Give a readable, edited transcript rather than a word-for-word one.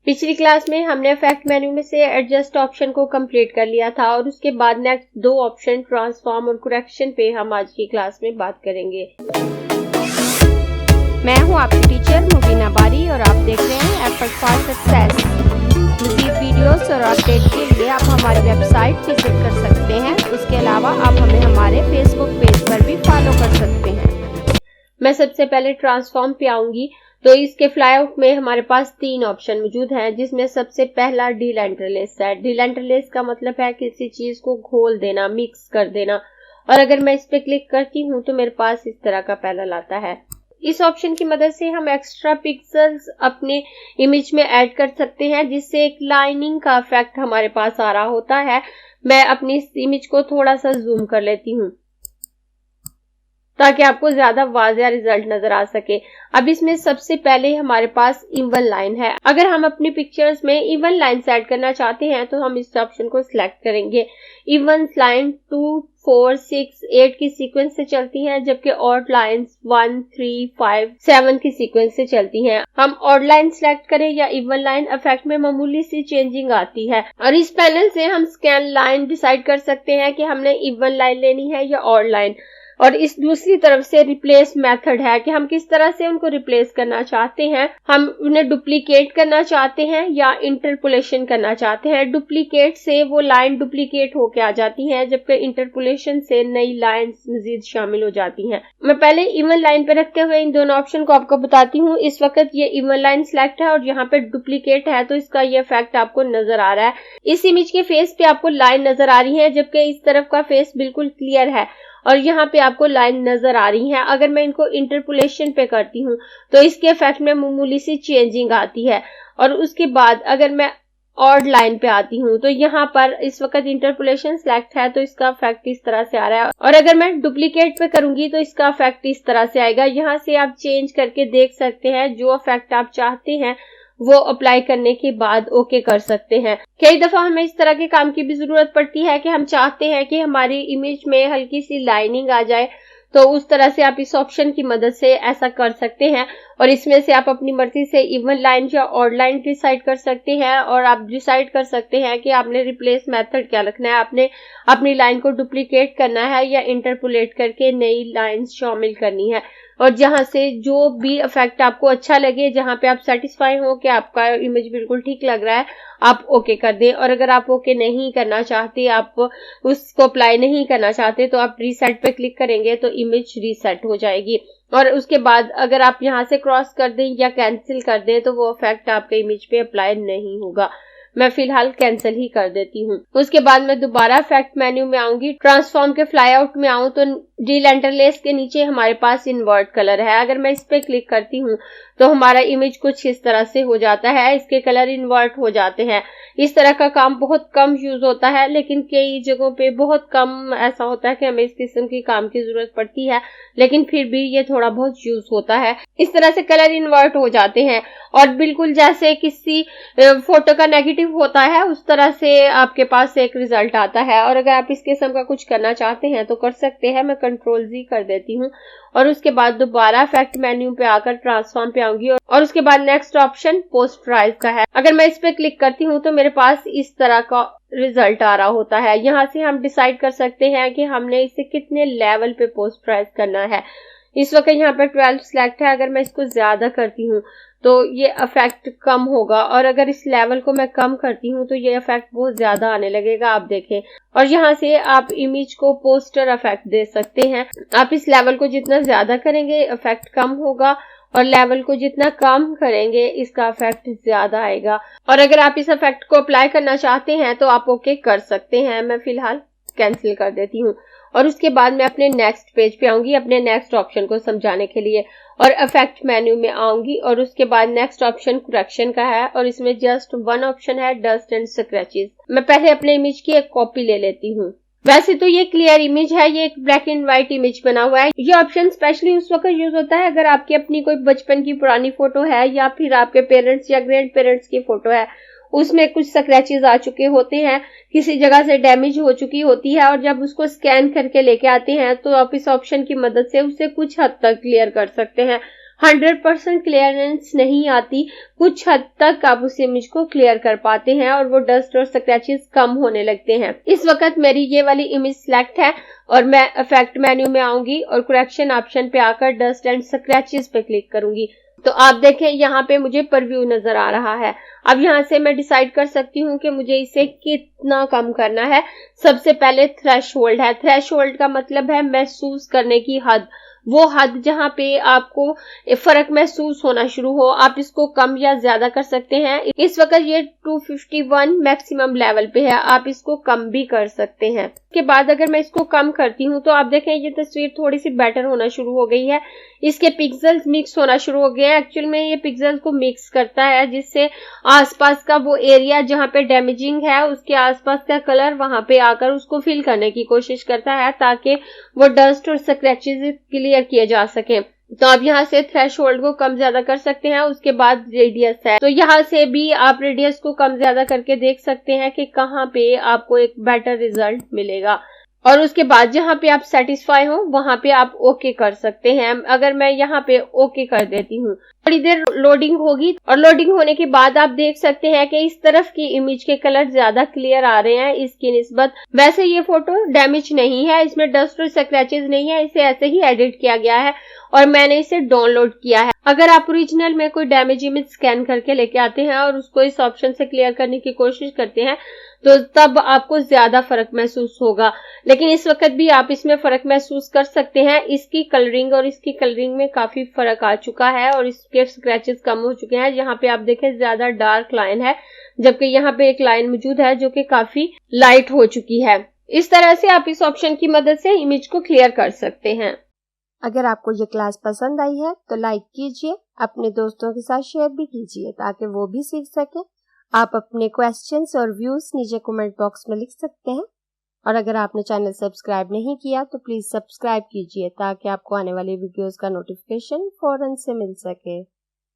पिछली क्लास में हमने इफेक्ट मेन्यू में से एडजस्ट ऑप्शन को कंप्लीट कर लिया था और उसके बाद नेक्स्ट दो ऑप्शन ट्रांसफॉर्म और करेक्शन पे हम आज की क्लास में बात करेंगे। मैं हूं आपकी टीचर मुबीना बारी और आप देख रहे हैं एफर्ट फॉर सक्सेस। मज़ीद वीडियोस और अपडेट के लिए आप हमारी वेबसाइट विजिट कर सकते हैं। उसके अलावा आप हमें हमारे फेसबुक पेज पर भी फॉलो कर सकते हैं। मैं सबसे पहले ट्रांसफॉर्म पे आऊंगी। तो इसके फ्लाईआउट में हमारे पास 3 ऑप्शन मौजूद हैं, जिसमें सबसे पहला डीलेंटरलेस है। डीलेंटरलेस का मतलब है किसी चीज को घोल देना, मिक्स कर देना। और अगर मैं इस पे क्लिक करती हूँ तो मेरे पास इस तरह का पैनल आता है। इस ऑप्शन की मदद से हम एक्स्ट्रा पिक्सेल्स अपने इमेज में ऐड कर सकते हैं, जिससे एक लाइनिंग का इफेक्ट हमारे पास आ रहा होता है। मैं अपनी इस इमेज को थोड़ा सा जूम कर लेती हूँ ताकि आपको ज्यादा वाज़ेह रिजल्ट नजर आ सके। अब इसमें सबसे पहले हमारे पास इवन लाइन है। अगर हम अपनी पिक्चर्स में इवन लाइन ऐड करना चाहते हैं तो हम इस ऑप्शन को सिलेक्ट करेंगे। इवन लाइन 2, 4, 6, 8 की सीक्वेंस से चलती हैं, जबकि ऑड लाइंस 1, 3, 5, 7 की सीक्वेंस से चलती हैं। हम ऑड लाइन सिलेक्ट करें या इवन लाइन, इफेक्ट में मामूली सी चेंजिंग आती है और इस पैनल से हम स्कैन लाइन डिसाइड कर सकते हैं कि हमने इवन लाइन लेनी है या ऑड लाइन। और इस दूसरी तरफ से रिप्लेस मेथड है कि हम किस तरह से उनको रिप्लेस करना चाहते हैं। हम उन्हें डुप्लीकेट करना चाहते हैं या इंटरपोलेशन करना चाहते हैं। डुप्लीकेट से वो लाइन डुप्लीकेट होके आ जाती है, जबकि इंटरपोलेशन से नई लाइंस मजीद शामिल हो जाती हैं। मैं पहले इवन लाइन पे रखते हुए इन दोनों ऑप्शन को आपको बताती हूँ। इस वक्त ये इवन लाइन सिलेक्ट है और यहाँ पे डुप्लीकेट है, तो इसका ये इफेक्ट आपको नजर आ रहा है। इस इमेज के फेस पे आपको लाइन नजर आ रही है, जबकि इस तरफ का फेस बिल्कुल क्लियर है और यहाँ पे आपको लाइन नजर आ रही है। अगर मैं इनको इंटरपोलेशन पे करती हूँ तो इसके इफेक्ट में मामूली सी चेंजिंग आती है। और उसके बाद अगर मैं ऑड लाइन पे आती हूँ तो यहाँ पर इस वक्त इंटरपोलेशन सिलेक्ट है, तो इसका इफेक्ट इस तरह से आ रहा है। और अगर मैं डुप्लीकेट पे करूंगी तो इसका इफेक्ट इस तरह से आएगा। यहाँ से आप चेंज करके देख सकते हैं, जो इफेक्ट आप चाहते हैं वो अप्लाई करने के बाद ओके कर सकते हैं। कई दफा हमें इस तरह के काम की भी जरूरत पड़ती है कि हम चाहते हैं कि हमारी इमेज में हल्की सी लाइनिंग आ जाए, तो उस तरह से आप इस ऑप्शन की मदद से ऐसा कर सकते हैं। और इसमें से आप अपनी मर्जी से इवन लाइन या ऑड लाइन डिसाइड कर सकते हैं और आप डिसाइड कर सकते हैं कि आपने रिप्लेस मेथड क्या रखना है। आपने अपनी लाइन को डुप्लीकेट करना है या इंटरपोलेट करके नई लाइन शामिल करनी है। और जहां से जो भी इफेक्ट आपको अच्छा लगे, जहां पे आप सेटिस्फाई हो कि आपका इमेज बिल्कुल ठीक लग रहा है, आप ओके कर दें। और अगर आप ओके नहीं करना चाहते, आप उसको अप्लाई नहीं करना चाहते, तो आप रीसेट पे क्लिक करेंगे तो इमेज रीसेट हो जाएगी। और उसके बाद अगर आप यहां से क्रॉस कर दें या कैंसिल कर दें तो वो इफेक्ट आपके इमेज पे अप्लाई नहीं होगा। मैं फिलहाल कैंसिल ही कर देती हूँ। उसके बाद मैं दोबारा इफेक्ट मेन्यू में आऊंगी। ट्रांसफॉर्म के फ्लाईआउट में आऊं तो डीलेंटरलेस के नीचे हमारे पास इन्वर्ट कलर है। अगर मैं इस पे क्लिक करती हूँ तो हमारा इमेज कुछ इस तरह से हो जाता है। इसके कलर इन्वर्ट हो जाते हैं। इस तरह का काम बहुत कम यूज होता है, लेकिन कई जगहों पे बहुत कम ऐसा होता है कि हमें इस किस्म की काम की जरूरत पड़ती है, लेकिन फिर भी ये थोड़ा बहुत यूज होता है। इस तरह से कलर इन्वर्ट हो जाते हैं और बिल्कुल जैसे किसी फोटो का नेगेटिव होता है उस तरह से आपके पास एक रिजल्ट आता है। और अगर आप इस किस्म का कुछ करना चाहते हैं तो कर सकते हैं। मैं कंट्रोल Z कर देती हूँ और उसके बाद दोबारा इफेक्ट मेन्यू पे आकर ट्रांसफॉर्म पे आऊंगी और उसके बाद नेक्स्ट ऑप्शन पोस्टराइज का है। अगर मैं इस पे क्लिक करती हूँ तो मेरे पास इस तरह का रिजल्ट आ रहा होता है। यहाँ से हम डिसाइड कर सकते हैं कि हमने इसे कितने लेवल पे पोस्टराइज करना है। इस वक्त यहाँ पे 12 सिलेक्ट है। अगर मैं इसको ज्यादा करती हूँ तो ये इफेक्ट कम होगा और अगर इस लेवल को मैं कम करती हूँ तो ये इफेक्ट बहुत ज्यादा आने लगेगा, आप देखें। और यहाँ से आप इमेज को पोस्टर इफेक्ट दे सकते हैं। आप इस लेवल को जितना ज्यादा करेंगे इफेक्ट कम होगा और लेवल को जितना कम करेंगे इसका इफेक्ट ज्यादा आएगा। और अगर आप इस इफेक्ट को अप्लाई करना चाहते हैं तो आप ओके कर सकते हैं। मैं फिलहाल कैंसिल कर देती हूँ और उसके बाद मैं अपने नेक्स्ट पेज पे आऊंगी अपने नेक्स्ट ऑप्शन को समझाने के लिए और इफेक्ट मेन्यू में आऊंगी और उसके बाद नेक्स्ट ऑप्शन करेक्शन का है और इसमें जस्ट वन ऑप्शन है, डस्ट एंड स्क्रैचेस। मैं पहले अपने इमेज की एक कॉपी ले लेती हूँ। वैसे तो ये क्लियर इमेज है, ये एक ब्लैक एंड व्हाइट इमेज बना हुआ है। ये ऑप्शन स्पेशली उस वक्त यूज होता है अगर आपकी अपनी कोई बचपन की पुरानी फोटो है या फिर आपके पेरेंट्स या ग्रैंड पेरेंट्स की फोटो है, उसमें कुछ स्क्रैचेस आ चुके होते हैं, किसी जगह से डैमेज हो चुकी होती है और जब उसको स्कैन करके लेके आते हैं तो आप इस ऑप्शन की मदद से उसे कुछ हद तक क्लियर कर सकते हैं। 100% क्लियरेंस नहीं आती, कुछ हद तक आप उस इमेज को क्लियर कर पाते हैं और वो डस्ट और स्क्रैचेस कम होने लगते हैं। इस वक्त मेरी ये वाली इमेज सिलेक्ट है और मैं इफेक्ट मेन्यू में आऊंगी और करेक्शन ऑप्शन पे आकर डस्ट एंड स्क्रैचेस पे क्लिक करूंगी। तो आप देखें यहाँ पे मुझे प्रीव्यू नजर आ रहा है। अब यहाँ से मैं डिसाइड कर सकती हूँ कि मुझे इसे कितना कम करना है। सबसे पहले थ्रेशोल्ड है। थ्रेशोल्ड का मतलब है महसूस करने की हद, वो हद जहाँ पे आपको फर्क महसूस होना शुरू हो। आप इसको कम या ज्यादा कर सकते हैं। इस वक्त ये 251 मैक्सिमम लेवल पे है, आप इसको कम भी कर सकते हैं। इसके बाद अगर मैं इसको कम करती हूँ तो आप देखें ये तस्वीर थोड़ी सी बेटर होना शुरू हो गई है। इसके पिक्सेल्स मिक्स होना शुरू हो गए हैं। एक्चुअल में ये पिक्सेल्स को मिक्स करता है, जिससे आसपास का वो एरिया जहाँ पे डैमेजिंग है उसके आसपास का कलर वहां पे आकर उसको फिल करने की कोशिश करता है, ताकि वो डस्ट और स्क्रैचेस क्लियर किए जा सके। तो आप यहाँ से थ्रेशोल्ड को कम ज्यादा कर सकते हैं। उसके बाद रेडियस है, तो यहाँ से भी आप रेडियस को कम ज्यादा करके देख सकते हैं कि कहाँ पे आपको एक बेटर रिजल्ट मिलेगा। और उसके बाद जहाँ पे आप सेटिस्फाई हो वहां पे आप ओके कर सकते हैं। अगर मैं यहाँ पे ओके कर देती हूँ, थोड़ी देर लोडिंग होगी और लोडिंग होने के बाद आप देख सकते हैं कि इस तरफ की इमेज के कलर ज्यादा क्लियर आ रहे हैं इसकी निस्बत। वैसे ये फोटो डैमेज नहीं है, इसमें डस्ट और स्क्रैचेस नहीं है, इसे ऐसे ही एडिट किया गया है और मैंने इसे डाउनलोड किया है। अगर आप ओरिजिनल में कोई डैमेज इमेज स्कैन करके लेके आते हैं और उसको इस ऑप्शन से क्लियर करने की कोशिश करते हैं तो तब आपको ज्यादा फर्क महसूस होगा, लेकिन इस वक्त भी आप इसमें फर्क महसूस कर सकते हैं। इसकी कलरिंग और इसकी कलरिंग में काफी फर्क आ चुका है और इसके स्क्रैचेस कम हो चुके हैं। यहाँ पे आप देखें ज्यादा डार्क लाइन है, जबकि यहाँ पे एक लाइन मौजूद है जो कि काफी लाइट हो चुकी है। इस तरह से आप इस ऑप्शन की मदद से इमेज को क्लियर कर सकते हैं। अगर आपको ये क्लास पसंद आई है तो लाइक कीजिए, अपने दोस्तों के साथ शेयर भी कीजिए ताकि वो भी सीख सके। आप अपने क्वेश्चंस और व्यूज नीचे कमेंट बॉक्स में लिख सकते हैं और अगर आपने चैनल सब्सक्राइब नहीं किया तो प्लीज सब्सक्राइब कीजिए ताकि आपको आने वाली वीडियोस का नोटिफिकेशन फौरन से मिल सके।